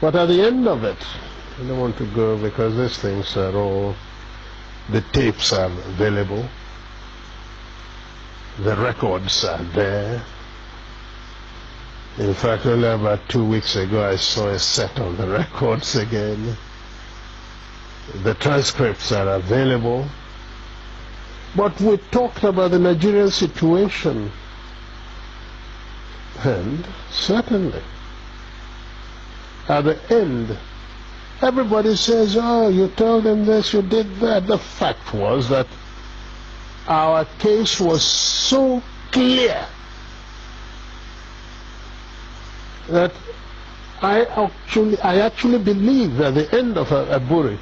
But at the end of it, I don't want to go because these things are all, the tapes are available, the records are there. In fact, only about 2 weeks ago I saw a set of the records again. The transcripts are available. But we talked about the Nigerian situation, and certainly at the end everybody says, oh, you told them this, you did that. The fact was that our case was so clear that I actually believe at the end of Aburi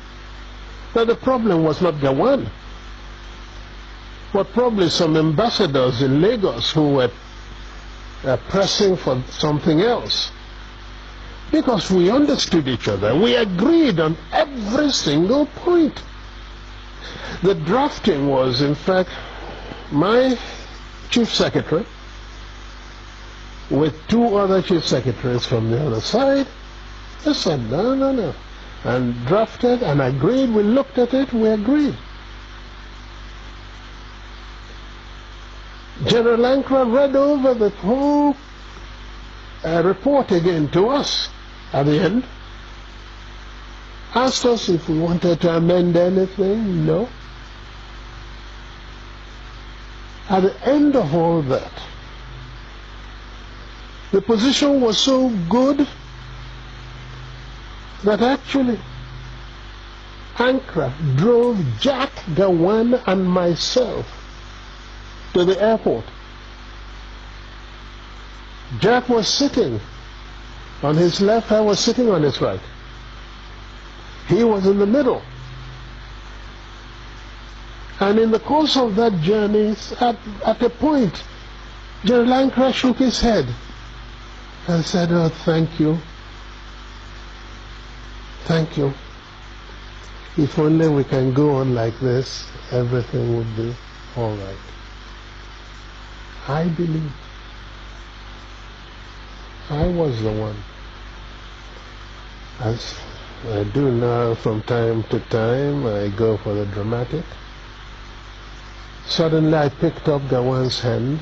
that the problem was not Gawan, but probably some ambassadors in Lagos who were pressing for something else. Because we understood each other. We agreed on every single point. The drafting was, in fact, my chief secretary with 2 other chief secretaries from the other side. They said, no, and drafted and agreed. We looked at it, we agreed. General Ankara read over the whole report again to us at the end, asked us if we wanted to amend anything. No. At the end of all that, the position was so good that actually Ankara drove Jack, Gawan and myself to the airport. Jack was sitting on his left, I was sitting on his right. He was in the middle. And in the course of that journey, at a point, General Ankara shook his head and said, oh, thank you. Thank you. If only we can go on like this, everything would be all right. I believe I was the one. As I do now from time to time, I go for the dramatic. Suddenly I picked up Gawan's hand,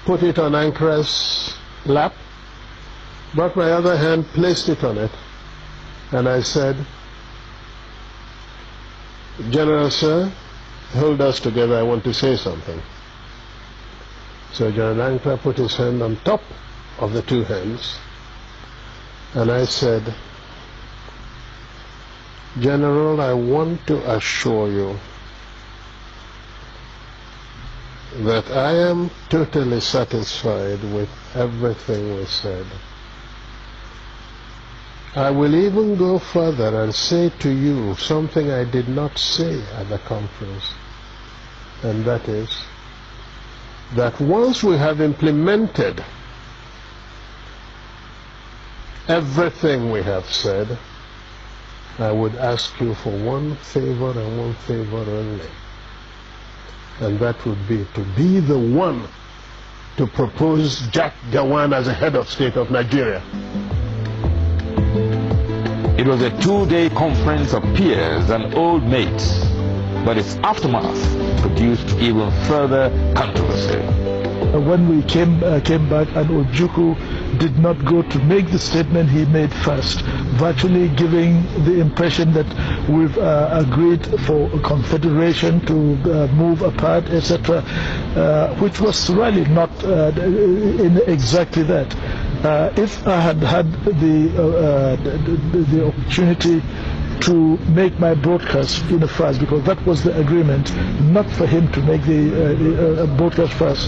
put it on Ankara's lap, brought my other hand, placed it on it, and I said, General Sir, hold us together, I want to say something. So General Ankara put his hand on top of the 2 hands, and I said, General, I want to assure you that I am totally satisfied with everything we said. I will even go further and say to you something I did not say at the conference, and that is that once we have implemented everything we have said, I would ask you for one favor and one favor only, and that would be to be the one to propose Jack Gawan as the head of state of Nigeria. It was a 2-day conference of peers and old mates, but its aftermath produced even further controversy. When we came back, and Ojukwu did not go to make the statement he made first, virtually giving the impression that we've agreed for a confederation to move apart, etc., which was really not in exactly that. If I had had the opportunity to make my broadcast in the first, because that was the agreement, not for him to make the broadcast first,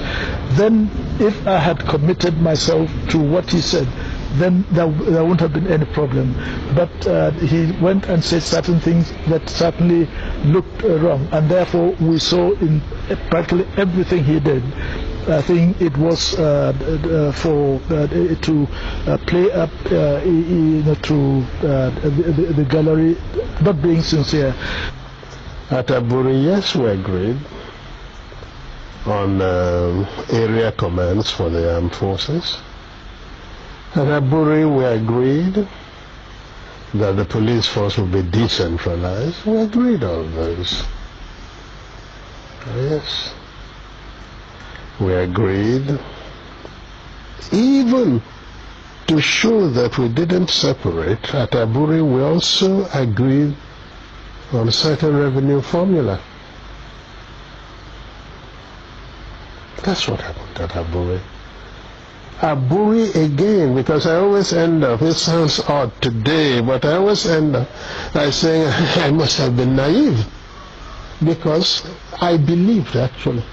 then if I had committed myself to what he said, then there wouldn't have been any problem. But he went and said certain things that certainly looked wrong, and therefore we saw in practically everything he did, I think it was for to play up to the gallery, not being sincere. At Aburi, yes, we agreed on area commands for the armed forces, And Aburi, we agreed that the police force would be decentralized. We agreed on those. Yes. We agreed. Even to show that we didn't separate, at Aburi we also agreed on a certain revenue formula. That's what happened at Aburi. Aburi again, because I always end up, it sounds odd today, but I always end up by saying I must have been naive, because I believed actually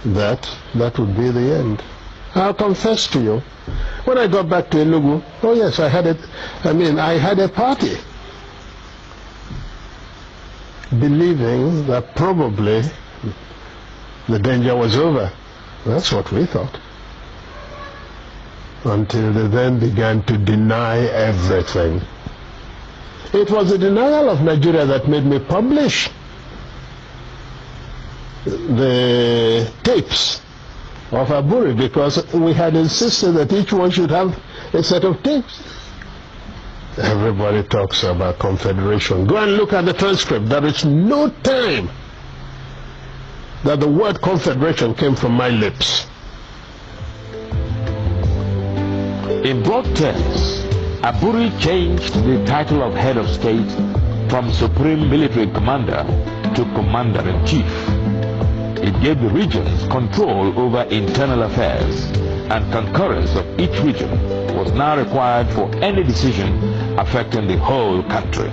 that would be the end. I'll confess to you, when I got back to Enugu, oh yes, I had a party, believing that probably the danger was over. That's what we thought. Until they then began to deny everything. It was the denial of Nigeria that made me publish the tapes of Aburi, because we had insisted that each one should have a set of tapes. Everybody talks about confederation. Go and look at the transcript. There is no time that the word confederation came from my lips. In broad terms, Aburi changed the title of head of state from Supreme Military Commander to Commander-in-Chief. It gave the regions control over internal affairs, and concurrence of each region was now required for any decision affecting the whole country.